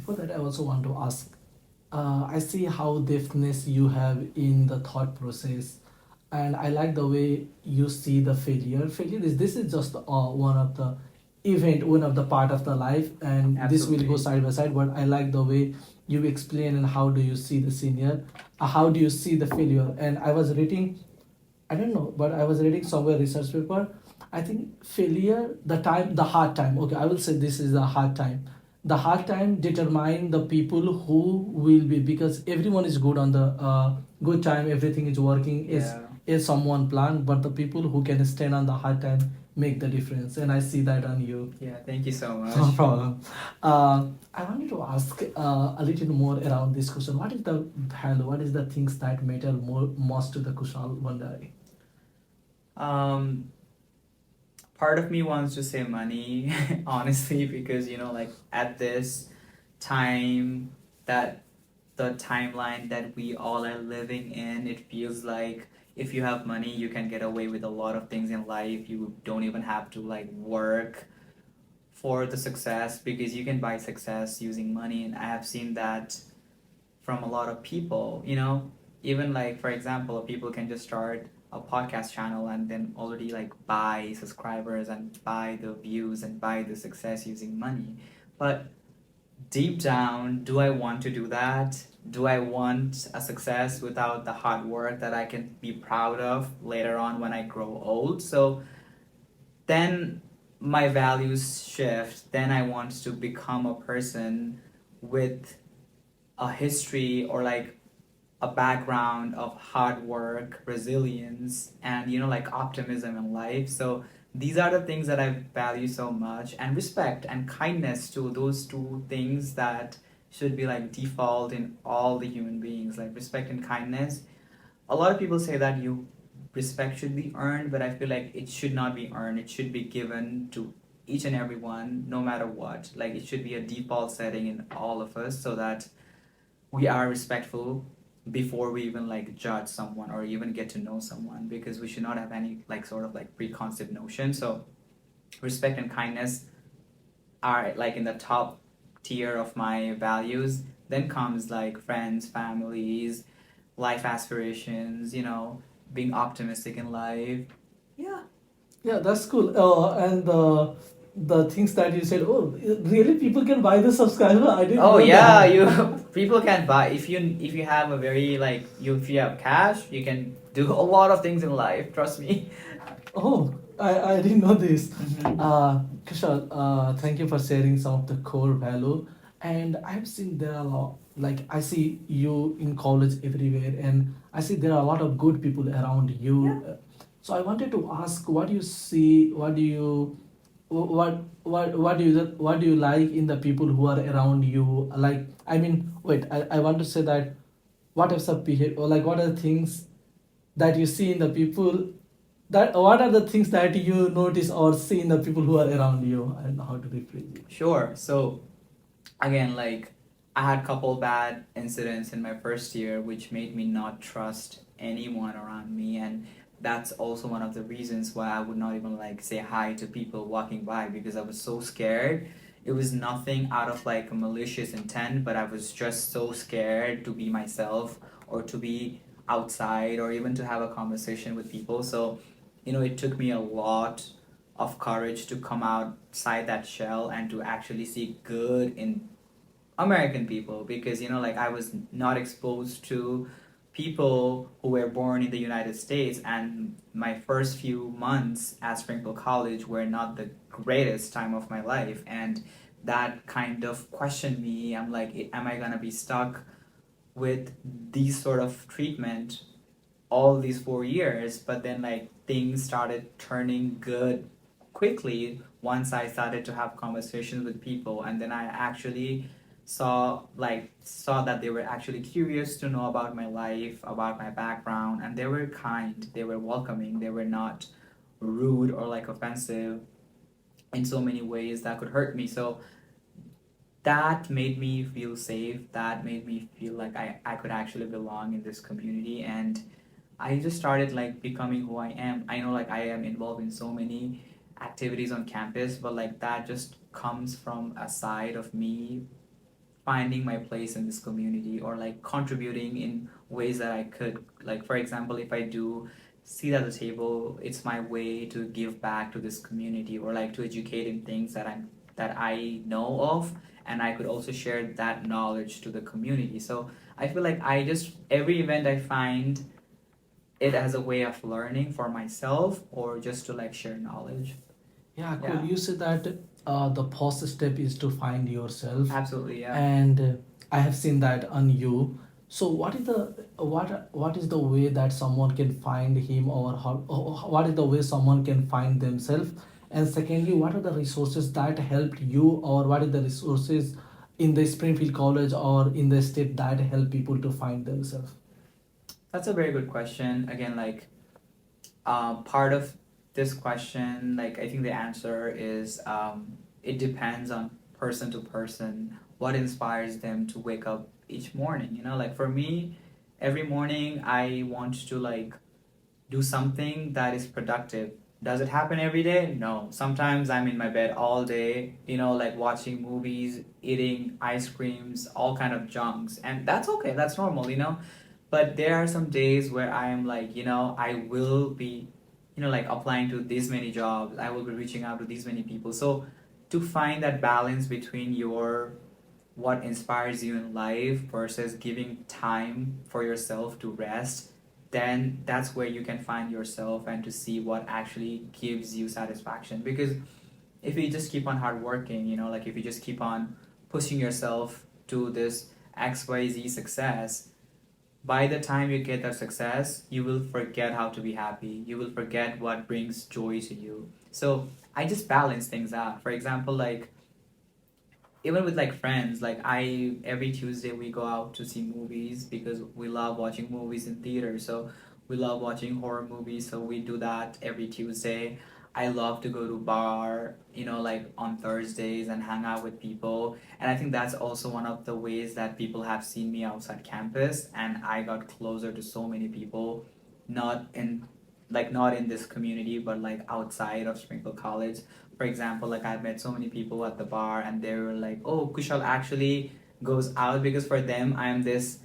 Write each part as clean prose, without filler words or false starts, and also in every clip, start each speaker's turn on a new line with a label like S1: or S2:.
S1: before that, I also want to ask. I see how deftness you have in the thought process, and I like the way you see the failure. Failure is this is just one of the event, one of the part of the life, and this will go
S2: Absolutely.
S1: side by side. But I like the way you explain and how do you see the senior, how do you see the failure. And I was reading, I don't know, but I was reading somewhere research paper. I think failure, the time, the hard time. Okay, I will say this is the hard time. The hard time determine the people who will be, because everyone is good on the good time. Everything is working.
S2: Yeah.
S1: Is someone plan, but the people who can stand on the hard time make the difference. And I see that on you.
S2: Yeah, thank you so
S1: No
S2: much.
S1: problem. I wanted to ask a little more around this question. What is the value? What is the things that matter more most to the Kushal Bhandari?
S2: Um, Part of me wants to say money, honestly, because like at this time, that the timeline that we all are living in, it feels like if you have money, you can get away with a lot of things in life. You don't even have to like work for the success because you can buy success using money, and I have seen that from a lot of people, even like for example, people can just start a podcast channel and then already like buy subscribers and buy the views and buy the success using money. But deep down, do I want to do that? Do I want a success without the hard work that I can be proud of later on when I grow old? So then my values shift. Then I want to become a person with a history or like a background of hard work, resilience, and like optimism in life. So these are the things that I value so much, and respect and kindness to those two things that should be like default in all the human beings, like respect and kindness. A lot of people say that you respect should be earned, but I feel like it should not be earned. It should be given to each and every one, no matter what. Like it should be a default setting in all of us, so that we are respectful before we even like judge someone or even get to know someone, because we should not have any like sort of like preconceived notion. So respect and kindness are like in the top tier of my values. Then comes like friends, families, life aspirations, being optimistic in life. Yeah.
S1: Yeah, that's cool. And the things that you said, oh, really, people can buy the subscriber? I didn't
S2: Oh
S1: know
S2: yeah,
S1: that.
S2: you people can buy if you have a very like you if you have cash, you can do a lot of things in life. Trust me.
S1: Oh, I didn't know this.
S2: Mm-hmm.
S1: Kushal, thank you for sharing some of the core value. And I've seen there are a lot, like I see you in college everywhere, and I see there are a lot of good people around you.
S2: Yeah.
S1: So I wanted to ask, what do you see? What do you, what do you like in the people who are around you? Like, I mean, wait, I want to say that what are some behavior, or like what are the things that you see in the people, that what are the things that you notice or see in the people who are around you? I don't know how to rephrase it.
S2: Sure. So again, like I had a couple bad incidents in my first year, which made me not trust anyone around me, and that's also one of the reasons why I would not even like say hi to people walking by, because I was so scared. It was nothing out of like a malicious intent, but I was just so scared to be myself or to be outside or even to have a conversation with people. So, it took me a lot of courage to come outside that shell and to actually see good in American people, because like I was not exposed to people who were born in the United States, and my first few months at Springfield College were not the greatest time of my life, and that kind of questioned me. I'm like, am I gonna be stuck with these sort of treatment all these 4 years? But then like things started turning good quickly once I started to have conversations with people, and then I actually saw that they were actually curious to know about my life, about my background, and they were kind, they were welcoming, they were not rude or like offensive in so many ways that could hurt me. So that made me feel safe, that made me feel like I could actually belong in this community, and I just started like becoming who I am. I know like I am involved in so many activities on campus, but like that just comes from a side of me finding my place in this community, or like contributing in ways that I could. Like, for example, if I do sit at the table, it's my way to give back to this community, or like to educate in things that I know of, and I could also share that knowledge to the community. So I feel like I just, every event I find it as a way of learning for myself, or just to like share knowledge.
S1: Yeah, cool.
S2: Yeah.
S1: You said that the first step is to find yourself,
S2: Absolutely, yeah.
S1: and I have seen that on you. So, what is the way that someone can find him or her? Or what is the way someone can find themselves? And secondly, what are the resources that helped you, or what are the resources in the Springfield College or in the state that help people to find themselves?
S2: That's a very good question. Again, like, part of this question, like, I think the answer is, it depends on person to person, what inspires them to wake up each morning. You know, like for me, every morning I want to like do something that is productive. Does it happen every day? No. Sometimes I'm in my bed all day, you know, like watching movies, eating ice creams, all kind of junks, and that's okay. That's normal, you know. But there are some days where I am like, you know, I will be, you know, like applying to these many jobs. I will be reaching out to these many people. So to find that balance between your what inspires you in life versus giving time for yourself to rest, then that's where you can find yourself and to see what actually gives you satisfaction. Because if you just keep on hard working, you know, like if you just keep on pushing yourself to this XYZ success, by the time you get that success, you will forget how to be happy. You will forget what brings joy to you. So I just balance things out. For example, like even with like friends, like I every Tuesday we go out to see movies because we love watching movies in theater. So we love watching horror movies, so we do that every Tuesday. I love to go to bar, you know, like on Thursdays and hang out with people. And I think that's also one of the ways that people have seen me outside campus, and I got closer to so many people, not in not in this community, but like outside of Springfield College. For example, like I've met so many people at the bar, and they were like, "Oh, Kushal actually goes out," because for them I'm this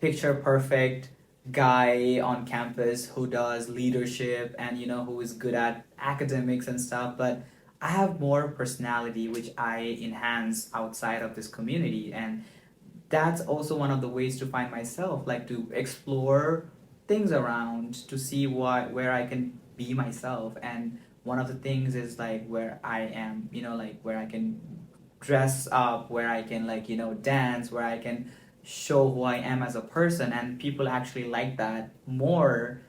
S2: picture perfect guy on campus who does leadership and you know who is good at academics and stuff. But I have more personality which I enhance outside of this community, and that's also one of the ways to find myself, like to explore things around to see what where I can be myself. And one of the things is like where I am, you know, like where I can dress up, where I can like, you know, dance, where I can show who I am as a person, and people actually like that more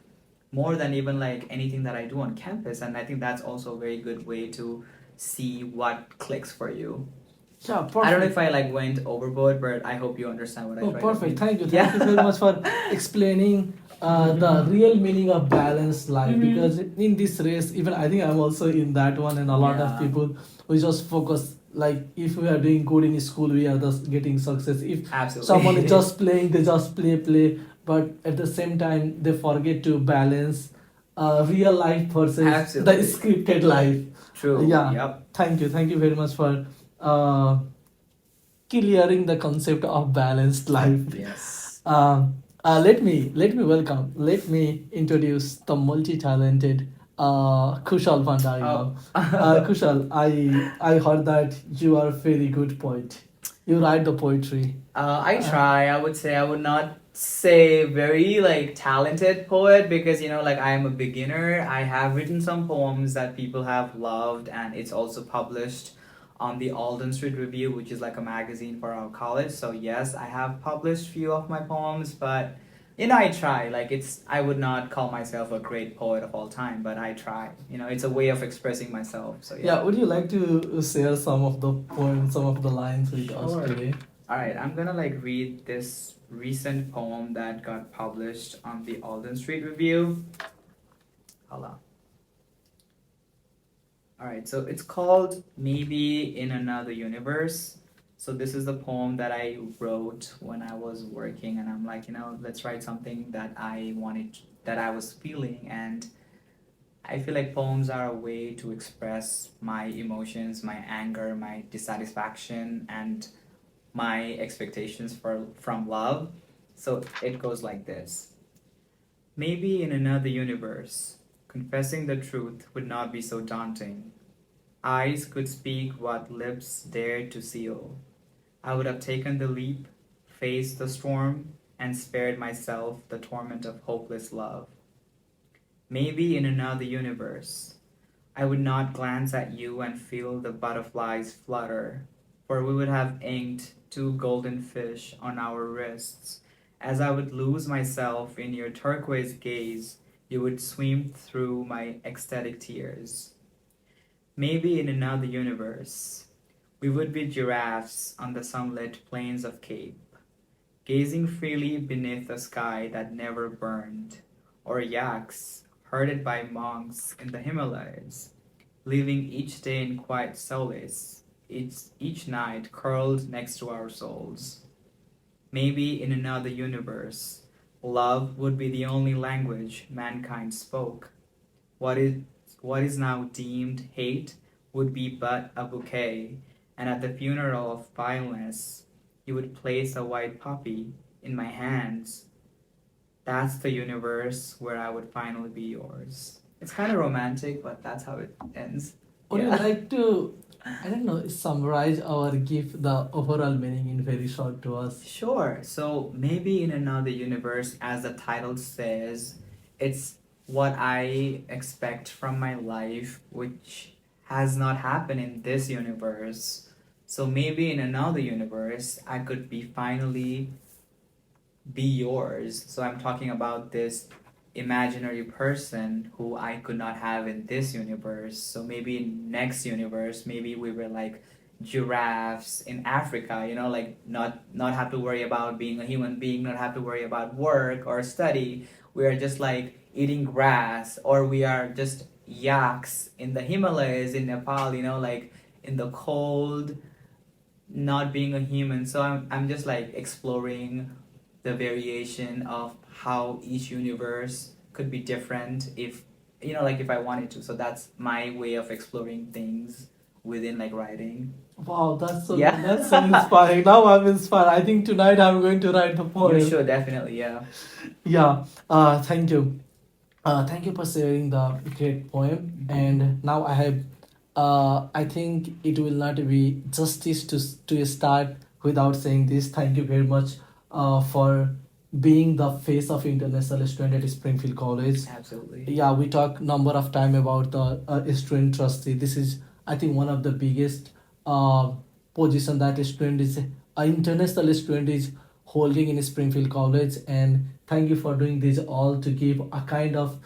S2: than even like anything that I do on campus. And I think that's also a very good way to see what clicks for you.
S1: Yeah,
S2: I don't know if
S1: perfect.
S2: I like went overboard, but I hope you understand what I
S1: Oh,
S2: tried to
S1: perfect.
S2: mean.
S1: Thank you.
S2: Yeah.
S1: Thank you very much for explaining the real meaning of balanced life. Because in this race, even I think I'm also in that one, and a lot of
S2: Yeah.
S1: people we just focus like if we are doing good in school, we are just getting success. If
S2: Absolutely.
S1: someone is just playing, they just play. But at the same time, they forget to balance real life versus
S2: Absolutely.
S1: the scripted life.
S2: True.
S1: Yeah.
S2: Yep.
S1: Thank you. Thank you very much for clearing the concept of balanced life.
S2: Yes.
S1: Let me introduce the multi-talented Kushal Bhandari now. Kushal, I heard that you are a very good poet. You write the poetry.
S2: I try. I would say I would not say very like talented poet, because you know like I am a beginner. I have written some poems that people have loved, and it's also published on the Alden Street Review, which is like a magazine for our college. So yes, I have published few of my poems, but you know I try. Like it's I would not call myself a great poet of all time, but I try. You know, it's a way of expressing myself. So yeah.
S1: Yeah, would you like to share some of the poems, some of the lines with us
S2: Sure.
S1: today?
S2: Alright, I'm gonna like read this recent poem that got published on the Alden Street Review. Hold on. Alright, so it's called Maybe in Another Universe. So this is the poem that I wrote when I was working, and I'm like, you know, let's write something that I wanted, that I was feeling. And I feel like poems are a way to express my emotions, my anger, my dissatisfaction, and my expectations from love. So it goes like this. Maybe in another universe, confessing the truth would not be so daunting. Eyes could speak what lips dared to seal. I would have taken the leap, faced the storm, and spared myself the torment of hopeless love. Maybe in another universe, I would not glance at you and feel the butterflies flutter, for we would have inked two golden fish on our wrists. As I would lose myself in your turquoise gaze, you would swim through my ecstatic tears. Maybe in another universe, we would be giraffes on the sunlit plains of Cape, gazing freely beneath a sky that never burned, or yaks herded by monks in the Himalayas, living each day in quiet solace, each night curled next to our souls. Maybe in another universe, love would be the only language mankind spoke. What is, what is now deemed hate would be but a bouquet, and at the funeral of vileness, you would place a white poppy in my hands. That's the universe where I would finally be yours. It's kind of romantic, but that's how it ends.
S1: Would you
S2: Yeah.
S1: like to, I don't know, summarize or give the overall meaning in very short to us?
S2: Sure. So maybe in another universe, as the title says, it's what I expect from my life, which has not happened in this universe. So maybe in another universe, I could be finally be yours. So I'm talking about this imaginary person who I could not have in this universe. So maybe in next universe, maybe we were like giraffes in Africa, you know, like not have to worry about being a human being, not have to worry about work or study. We are just like eating grass, or we are just yaks in the Himalayas in Nepal, you know, like in the cold, not being a human. So I'm just like exploring the variation of how each universe could be different if, you know, like if I wanted to. So that's my way of exploring things within like writing.
S1: Wow, that's so
S2: Yeah.
S1: that's so inspiring. Now I'm inspired. I think tonight I'm going to write the poem.
S2: You should definitely, yeah.
S1: Yeah. Thank you. Thank you for sharing the great poem. And now I have. I think it will not be justice to start without saying this. Thank you very much. For being the face of international student at Springfield College.
S2: Absolutely.
S1: Yeah, we talk number of time about the student trustee. This is, I think, one of the biggest uh, position that a student is international student is holding in Springfield College. And thank you for doing this all to give a kind of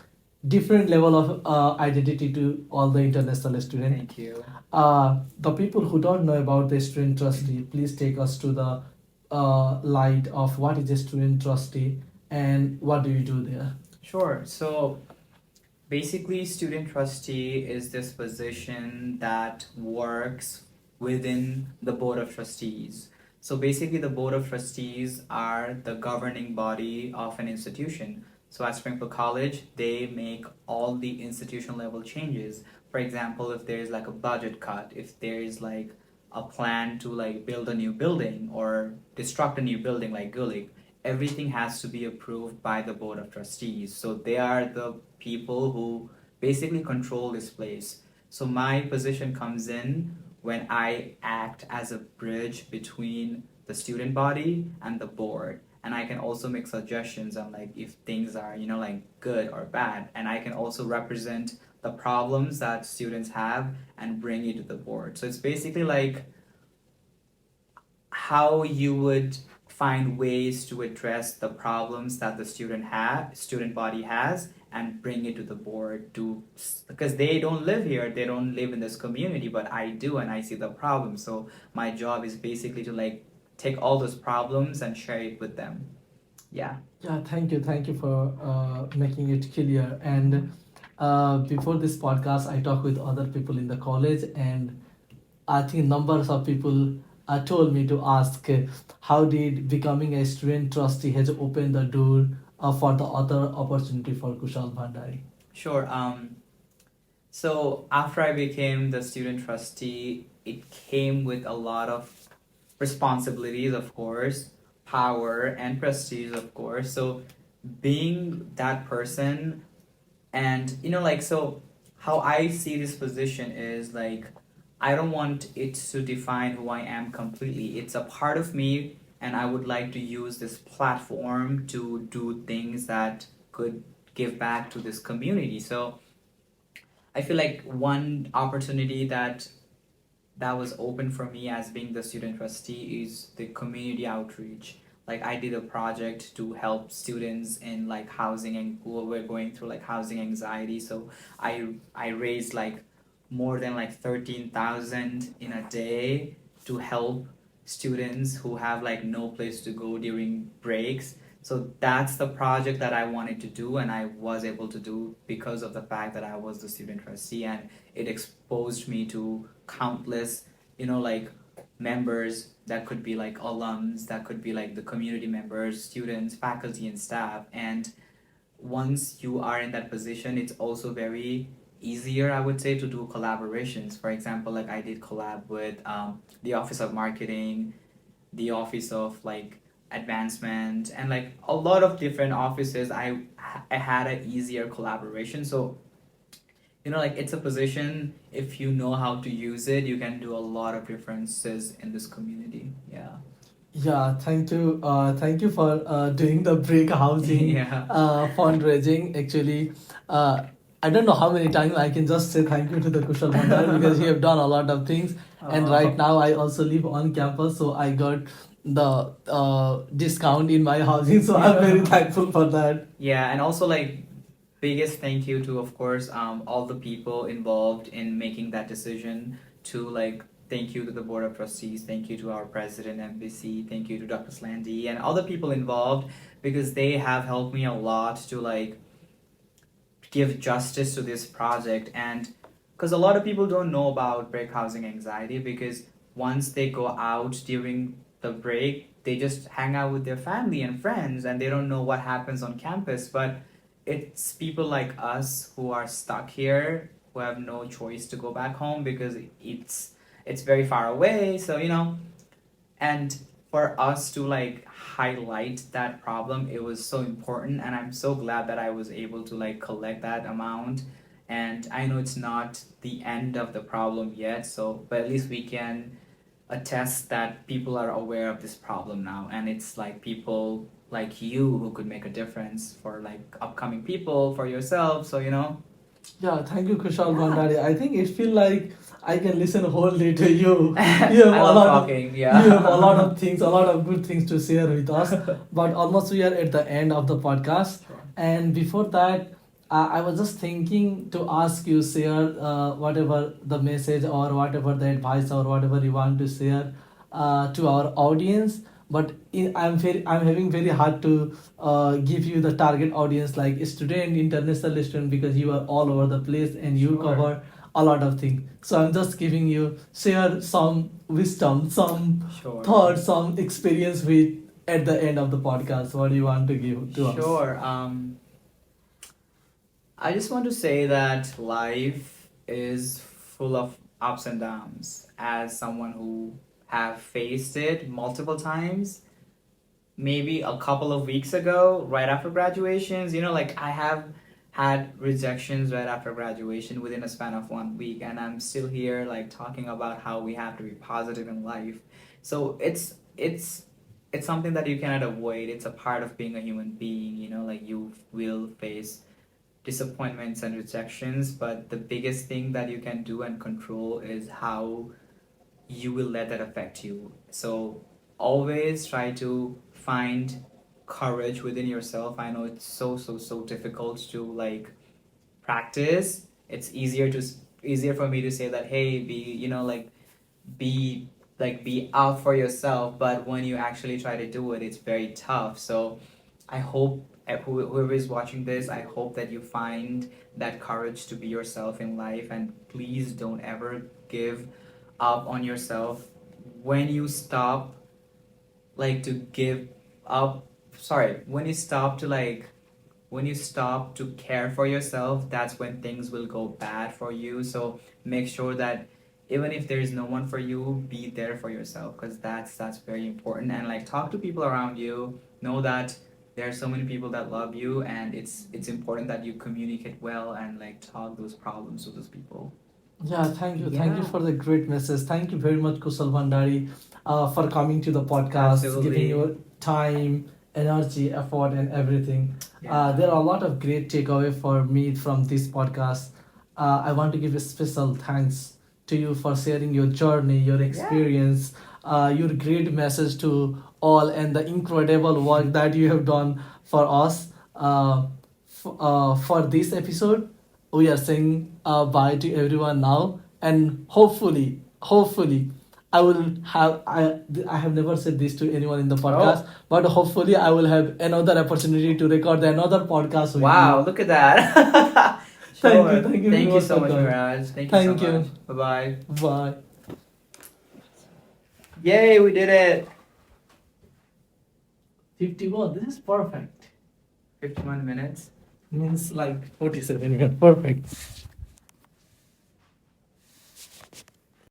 S1: different level of identity to all the international students.
S2: Thank you.
S1: The people who don't know about the student trustee, please take us to the light of what is a student trustee and what do you do there.
S2: Sure. So basically, student trustee is this position that works within the board of trustees. So basically, the board of trustees are the governing body of an institution. So at Springfield College, they make all the institutional level changes. For example, if there's like a budget cut, if there's like a plan to like build a new building or destruct a new building like Gulik, everything has to be approved by the board of trustees. So they are the people who basically control this place. So my position comes in when I act as a bridge between the student body and the board. And I can also make suggestions on like if things are, you know, like good or bad. And I can also represent the problems that students have and bring it to the board. So it's basically like how you would find ways to address the problems that the student body has, and bring it to the board to, because they don't live here, they don't live in this community, but I do, and I see the problem. So my job is basically to like take all those problems and share it with them. Yeah.
S1: Yeah, thank you for making it clear. And before this podcast, I talked with other people in the college, and I think numbers of people told me to ask how did becoming a student trustee has opened the door for the other opportunity for Kushal Bhandari.
S2: Sure. So after I became the student trustee, it came with a lot of responsibilities, of course, power and prestige, of course. So being that person, and like, so how I see this position is like, I don't want it to define who I am completely. It's a part of me, and I would like to use this platform to do things that could give back to this community. So I feel like one opportunity that was open for me as being the student trustee is the community outreach. Like, I did a project to help students in like housing, and who were going through like housing anxiety. So I raised like more than like 13,000 in a day to help students who have like no place to go during breaks. So that's the project that I wanted to do, and I was able to do because of the fact that I was the student trustee, and it exposed me to countless, like members that could be like alums, that could be like the community members, students, faculty, and staff. And once you are in that position, it's also very easier, I would say, to do collaborations. For example, like I did collab with the Office of Marketing, the Office of like Advancement, and like a lot of different offices. I had an easier collaboration. So like, it's a position, if you know how to use it, you can do a lot of differences in this community. Yeah.
S1: Yeah, thank you. Thank you for doing the break housing
S2: Yeah.
S1: fundraising. Actually, I don't know how many times I can just say thank you to the Kushal Bhandari because he have done a lot of things. And right now, I also live on campus, so I got the discount in my housing. So I'm very thankful for that.
S2: Yeah, and also like, biggest thank you to, of course, all the people involved in making that decision. To like, thank you to the board of trustees, thank you to our president, MBC, thank you to Dr. Slandy and all the people involved, because they have helped me a lot to like give justice to this project. And because a lot of people don't know about break housing anxiety, because once they go out during the break, they just hang out with their family and friends, and they don't know what happens on campus. But it's people like us who are stuck here, who have no choice to go back home because it's very far away. So and for us to like highlight that problem, it was so important, and I'm so glad that I was able to like collect that amount. And I know it's not the end of the problem yet, so but at least we can attest that people are aware of this problem now, and it's like people like you who could make a difference for like upcoming people, for yourself. So
S1: Yeah, thank you, Kushal Bhandari. I think it feel like I can listen whole day to you. You have
S2: I
S1: a
S2: love
S1: lot
S2: talking.
S1: of
S2: Yeah.
S1: you have a lot of things, a lot of good things to share with us. But almost we are at the end of the podcast,
S2: Sure.
S1: and before that, I was just thinking to ask you share whatever the message or whatever the advice or whatever you want to share to our audience. But I'm having very hard to give you the target audience like student, international student, because you are all over the place and you
S2: Sure.
S1: cover a lot of things. So I'm just giving you share some wisdom, some
S2: Sure.
S1: thoughts, some experience with at the end of the podcast. What do you want to give to us?
S2: Sure. I just want to say that life is full of ups and downs. As someone who have faced it multiple times, maybe a couple of weeks ago, right after graduations, like I have had rejections right after graduation within a span of 1 week, and I'm still here like talking about how we have to be positive in life. So it's something that you cannot avoid. It's a part of being a human being. Like, you will face disappointments and rejections, but the biggest thing that you can do and control is how you will let that affect you. So always try to find courage within yourself. I know it's so difficult to like practice. It's easier for me to say that, hey, be be out for yourself, but when you actually try to do it, it's very tough. So I hope whoever is watching this, I hope that you find that courage to be yourself in life, and please don't ever give up on yourself. When you stop like to give up, sorry, when you stop to care for yourself, that's when things will go bad for you. So make sure that even if there's no one for you, be there for yourself, because that's very important. And like, talk to people around you. Know that there are so many people that love you, and it's important that you communicate well and like talk those problems with those people.
S1: Yeah, thank you. Thank you
S2: Yeah.
S1: for the great message. Thank you very much, Kushal Bhandari, for coming to the podcast,
S2: Absolutely.
S1: giving your time, energy, effort, and everything.
S2: Yeah.
S1: There are a lot of great takeaway for me from this podcast. I want to give a special thanks to you for sharing your journey, your experience, your great message to all, and the incredible work that you have done for us. For this episode, we are saying bye to everyone now, and hopefully I have never said this to anyone in the podcast, but hopefully I will have another opportunity to record another podcast with
S2: Wow,
S1: you.
S2: look at that.
S1: Thank
S2: Sure.
S1: you, thank you very
S2: Thank you
S1: much
S2: so
S1: for
S2: much,
S1: coming.
S2: Miraj. Thank you
S1: Thank
S2: so
S1: you.
S2: much. Bye-bye.
S1: Bye.
S2: Yay, we did it.
S1: 51. This is perfect.
S2: 51 minutes.
S1: Means like 47 minutes. Perfect.